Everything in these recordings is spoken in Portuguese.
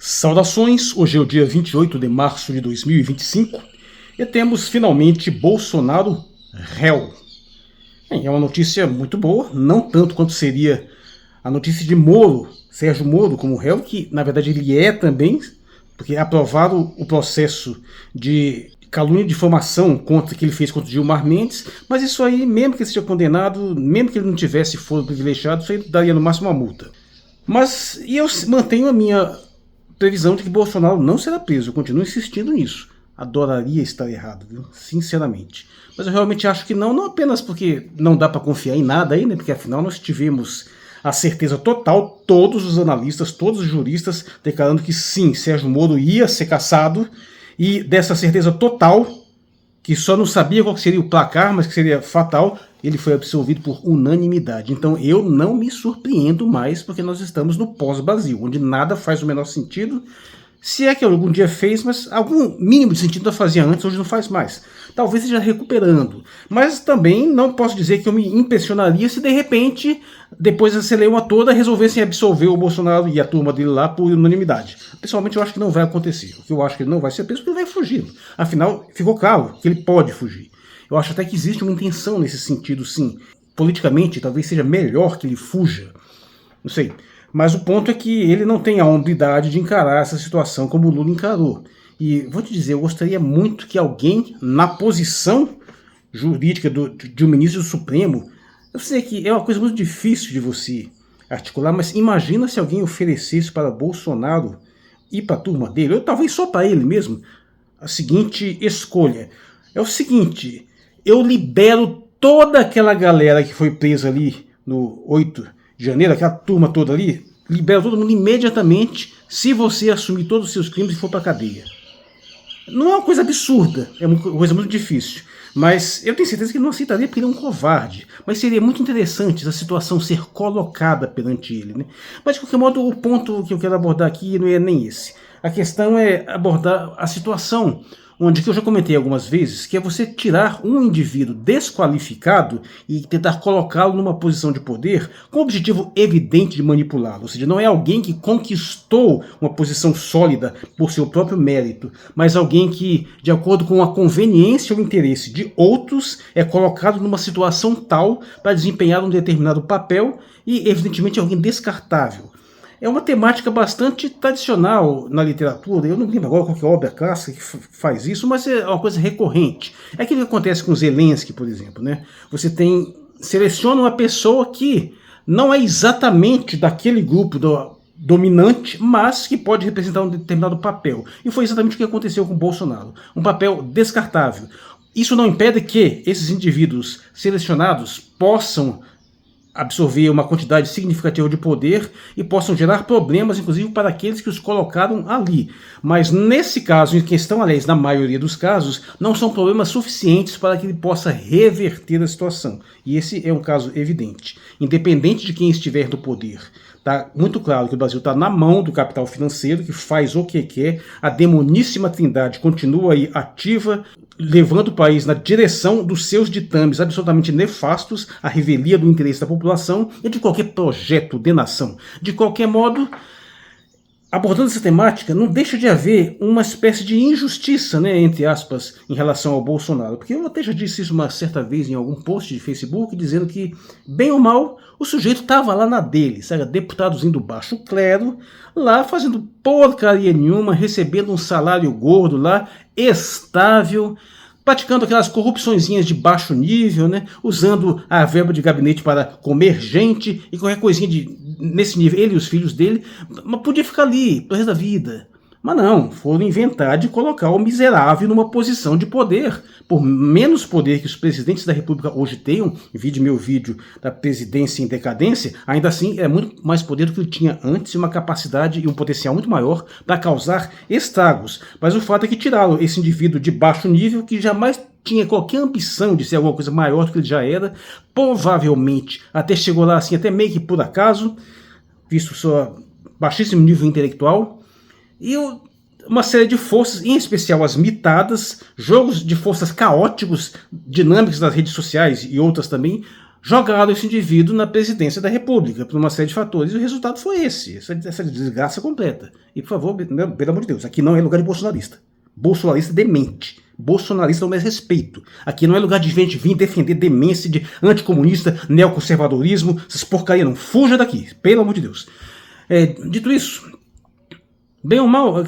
Saudações, hoje é o dia 28 de março de 2025 e temos finalmente Bolsonaro réu. É uma notícia muito boa, não tanto quanto seria a notícia de Moro, Sérgio Moro como réu, que na verdade ele é também, porque aprovaram o processo de calúnia e difamação que ele fez contra Gilmar Mendes, mas isso aí, mesmo que ele seja condenado, mesmo que ele não tivesse foro privilegiado, isso aí daria no máximo uma multa. Mas eu mantenho a minha previsão de que Bolsonaro não será preso. Eu continuo insistindo nisso. Adoraria estar errado, viu? Sinceramente. Mas eu realmente acho que não apenas porque não dá para confiar em nada aí, né? Porque afinal nós tivemos a certeza total, todos os analistas, todos os juristas declarando que sim, Sérgio Moro ia ser cassado, e dessa certeza total, que só não sabia qual seria o placar, mas que seria fatal, ele foi absolvido por unanimidade. Então eu não me surpreendo mais, porque nós estamos no pós-Brasil, onde nada faz o menor sentido, se é que algum dia fez, mas algum mínimo de sentido fazia antes, hoje não faz mais. Talvez esteja recuperando, mas também não posso dizer que eu me impressionaria se de repente, depois dessa celeuma toda, resolvessem absolver o Bolsonaro e a turma dele lá por unanimidade. Pessoalmente eu acho que não vai acontecer. O que eu acho que ele não vai ser preso, porque ele vai fugir. Afinal, ficou claro que ele pode fugir. Eu acho até que existe uma intenção nesse sentido, sim. Politicamente, talvez seja melhor que ele fuja. Não sei. Mas o ponto é que ele não tem a hombridade de encarar essa situação como o Lula encarou. E vou te dizer, eu gostaria muito que alguém na posição jurídica de um ministro do Supremo, eu sei que é uma coisa muito difícil de você articular, mas imagina se alguém oferecesse para Bolsonaro e para a turma dele, ou talvez só para ele mesmo, a seguinte escolha. É o seguinte, eu libero toda aquela galera que foi presa ali no 8 de janeiro, aquela turma toda ali, libera todo mundo imediatamente se você assumir todos os seus crimes e for para a cadeia. Não é uma coisa absurda, é uma coisa muito difícil, mas eu tenho certeza que ele não aceitaria porque ele é um covarde. Mas seria muito interessante essa situação ser colocada perante ele, né? Mas de qualquer modo, o ponto que eu quero abordar aqui não é nem esse. A questão é abordar a situação onde, que eu já comentei algumas vezes, que é você tirar um indivíduo desqualificado e tentar colocá-lo numa posição de poder com o objetivo evidente de manipulá-lo. Ou seja, não é alguém que conquistou uma posição sólida por seu próprio mérito, mas alguém que, de acordo com a conveniência ou interesse de outros, é colocado numa situação tal para desempenhar um determinado papel e, evidentemente, alguém descartável. É uma temática bastante tradicional na literatura, eu não lembro agora qual que é a obra clássica que faz isso, mas é uma coisa recorrente. É aquilo que acontece com Zelensky, por exemplo, né? Você seleciona uma pessoa que não é exatamente daquele grupo dominante, mas que pode representar um determinado papel. E foi exatamente o que aconteceu com Bolsonaro. Um papel descartável. Isso não impede que esses indivíduos selecionados possam absorver uma quantidade significativa de poder e possam gerar problemas, inclusive, para aqueles que os colocaram ali. Mas nesse caso, em questão, aliás, na maioria dos casos, não são problemas suficientes para que ele possa reverter a situação. E esse é um caso evidente. Independente de quem estiver no poder, está muito claro que o Brasil está na mão do capital financeiro, que faz o que quer, a demoníssima trindade continua aí ativa, levando o país na direção dos seus ditames absolutamente nefastos, à revelia do interesse da população e de qualquer projeto de nação. De qualquer modo, abordando essa temática, não deixa de haver uma espécie de injustiça, né, entre aspas, em relação ao Bolsonaro. Porque eu até já disse isso uma certa vez em algum post de Facebook, dizendo que, bem ou mal, o sujeito estava lá na dele, sabe, deputadozinho do baixo clero, lá fazendo porcaria nenhuma, recebendo um salário gordo lá, estável, praticando aquelas corrupçõezinhas de baixo nível, né? Usando a verba de gabinete para comer gente e qualquer coisinha nesse nível, ele e os filhos dele, mas podia ficar ali pro resto da vida. Mas não, foram inventar de colocar o miserável numa posição de poder, por menos poder que os presidentes da República hoje tenham, vide meu vídeo da presidência em decadência, ainda assim é muito mais poder do que ele tinha antes e uma capacidade e um potencial muito maior para causar estragos. Mas o fato é que tiraram esse indivíduo de baixo nível, que jamais tinha qualquer ambição de ser alguma coisa maior do que ele já era, provavelmente até chegou lá assim, até meio que por acaso, visto seu baixíssimo nível intelectual, e uma série de forças, em especial as mitadas, jogos de forças caóticos, dinâmicos das redes sociais e outras também, jogaram esse indivíduo na presidência da República, por uma série de fatores, e o resultado foi essa desgraça completa. E, por favor, pelo amor de Deus, aqui não é lugar de bolsonarista. Bolsonarista demente. Bolsonarista não merece respeito. Aqui não é lugar de gente vir defender demência de anticomunista, neoconservadorismo, essas porcaria não. Fuja daqui, pelo amor de Deus. Dito isso, bem ou mal,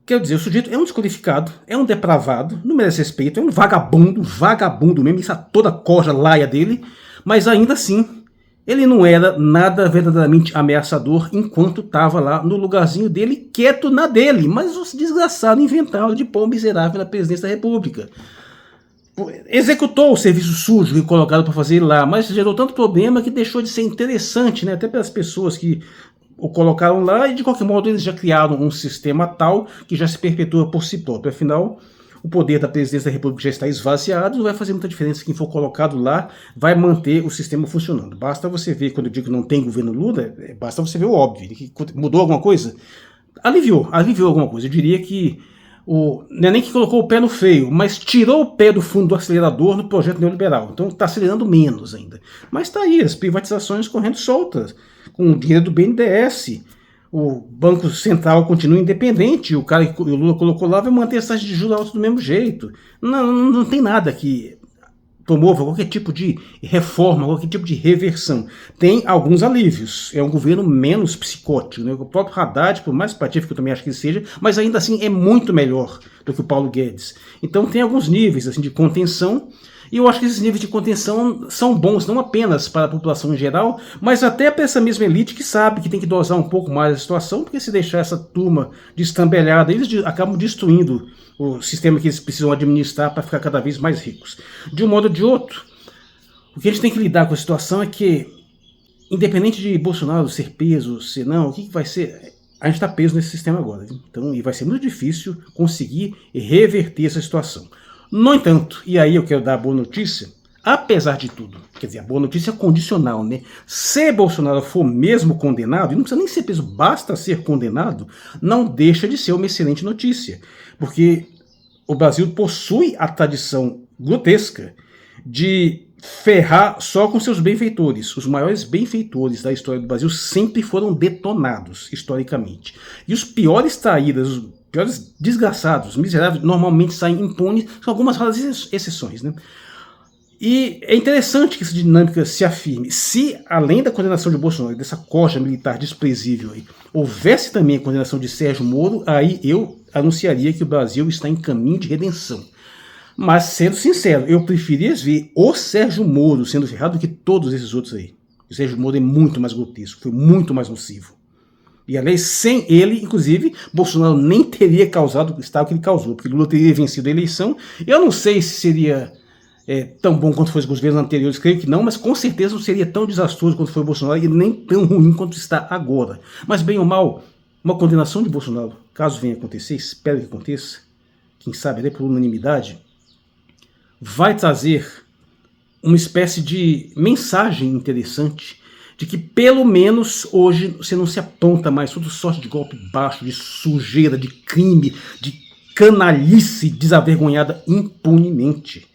quero dizer, o sujeito é um desqualificado, é um depravado, não merece respeito, é um vagabundo mesmo, isso é toda a corja laia dele, mas ainda assim, ele não era nada verdadeiramente ameaçador enquanto estava lá no lugarzinho dele, quieto na dele. Mas os desgraçados inventaram de pôr um miserável na presidência da República. Executou o serviço sujo e colocado para fazer lá, mas gerou tanto problema que deixou de ser interessante, né? Até pelas pessoas que o colocaram lá, e de qualquer modo eles já criaram um sistema tal que já se perpetua por si próprio. Afinal, o poder da presidência da República já está esvaziado, não vai fazer muita diferença quem for colocado lá, vai manter o sistema funcionando. Basta você ver, quando eu digo que não tem governo Lula, basta você ver o óbvio. Que mudou alguma coisa? Aliviou alguma coisa. Eu diria que não é nem que colocou o pé no freio, mas tirou o pé do fundo do acelerador no projeto neoliberal. Então está acelerando menos ainda. Mas está aí, as privatizações correndo soltas, com o dinheiro do BNDES. O Banco Central continua independente, o cara que o Lula colocou lá vai manter as taxas de juros altas do mesmo jeito. Não tem nada que promova qualquer tipo de reforma, qualquer tipo de reversão. Tem alguns alívios, é um governo menos psicótico, né? O próprio Haddad, por mais patífico que eu também acho que ele seja, mas ainda assim é muito melhor do que o Paulo Guedes. Então tem alguns níveis assim, de contenção, e eu acho que esses níveis de contenção são bons, não apenas para a população em geral, mas até para essa mesma elite que sabe que tem que dosar um pouco mais a situação, porque se deixar essa turma destambelhada, eles acabam destruindo o sistema que eles precisam administrar para ficar cada vez mais ricos. De um modo ou de outro, o que a gente tem que lidar com a situação é que, independente de Bolsonaro ser peso, se não, o que vai ser? A gente está preso nesse sistema agora. Então, e vai ser muito difícil conseguir reverter essa situação. No entanto, e aí eu quero dar a boa notícia, apesar de tudo, quer dizer, a boa notícia é condicional, né? Se Bolsonaro for mesmo condenado, e não precisa nem ser preso, basta ser condenado, não deixa de ser uma excelente notícia. Porque o Brasil possui a tradição grotesca de ferrar só com seus benfeitores. Os maiores benfeitores da história do Brasil sempre foram detonados, historicamente. E os piores traíras, os piores desgraçados, miseráveis, normalmente saem impunes, são algumas raras exceções, né? E é interessante que essa dinâmica se afirme. Se, além da condenação de Bolsonaro, dessa corja militar desprezível, aí, houvesse também a condenação de Sérgio Moro, aí eu anunciaria que o Brasil está em caminho de redenção. Mas, sendo sincero, eu preferia ver o Sérgio Moro sendo ferrado do que todos esses outros aí. O Sérgio Moro é muito mais grotesco, foi muito mais nocivo. E, aliás, sem ele, inclusive, Bolsonaro nem teria causado o estado que ele causou, porque Lula teria vencido a eleição. Eu não sei se seria tão bom quanto foi os governos anteriores, creio que não, mas com certeza não seria tão desastroso quanto foi o Bolsonaro e nem tão ruim quanto está agora. Mas, bem ou mal, uma condenação de Bolsonaro, caso venha acontecer, espero que aconteça, quem sabe até por unanimidade, vai trazer uma espécie de mensagem interessante de que pelo menos hoje você não se aponta mais toda sorte de golpe baixo, de sujeira, de crime, de canalice desavergonhada impunemente.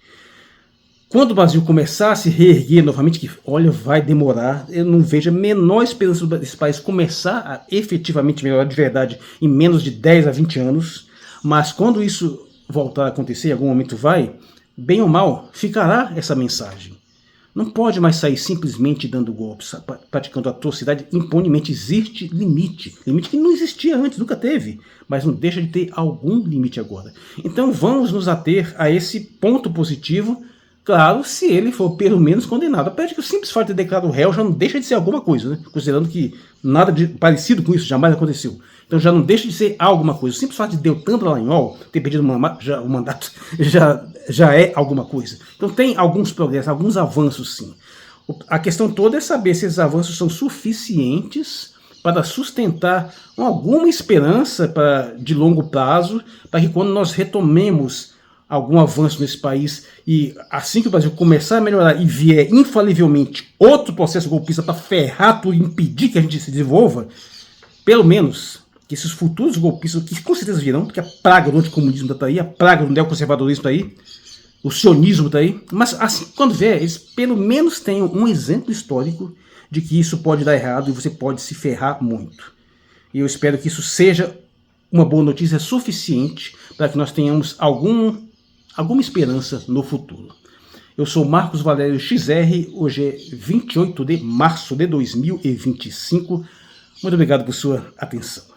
Quando o Brasil começar a se reerguer novamente, que olha, vai demorar, eu não vejo a menor esperança desse país começar a efetivamente melhorar de verdade em menos de 10 a 20 anos, mas quando isso voltar a acontecer, em algum momento vai, bem ou mal, ficará essa mensagem. Não pode mais sair simplesmente dando golpes, praticando atrocidade impunemente. Existe limite. Limite que não existia antes, nunca teve. Mas não deixa de ter algum limite agora. Então vamos nos ater a esse ponto positivo, claro, se ele for pelo menos condenado. Apesar de que o simples fato de ter declarado réu já não deixa de ser alguma coisa, né? Considerando que nada parecido com isso jamais aconteceu. Então já não deixa de ser alguma coisa. O simples fato de Deltan Dallagnol ter perdido o mandato já é alguma coisa. Então tem alguns progressos, alguns avanços sim. A questão toda é saber se esses avanços são suficientes para sustentar alguma esperança de longo prazo, para que quando nós retomemos algum avanço nesse país e assim que o Brasil começar a melhorar e vier infalivelmente outro processo golpista para ferrar tudo e impedir que a gente se desenvolva, pelo menos que esses futuros golpistas, que com certeza virão, porque a praga do anticomunismo está aí, a praga do neoconservadorismo está aí, o sionismo está aí, mas assim, quando vier, eles pelo menos tenham um exemplo histórico de que isso pode dar errado e você pode se ferrar muito. E eu espero que isso seja uma boa notícia suficiente para que nós tenhamos alguma esperança no futuro. Eu sou Marcos Valério XR, hoje é 28 de março de 2025. Muito obrigado por sua atenção.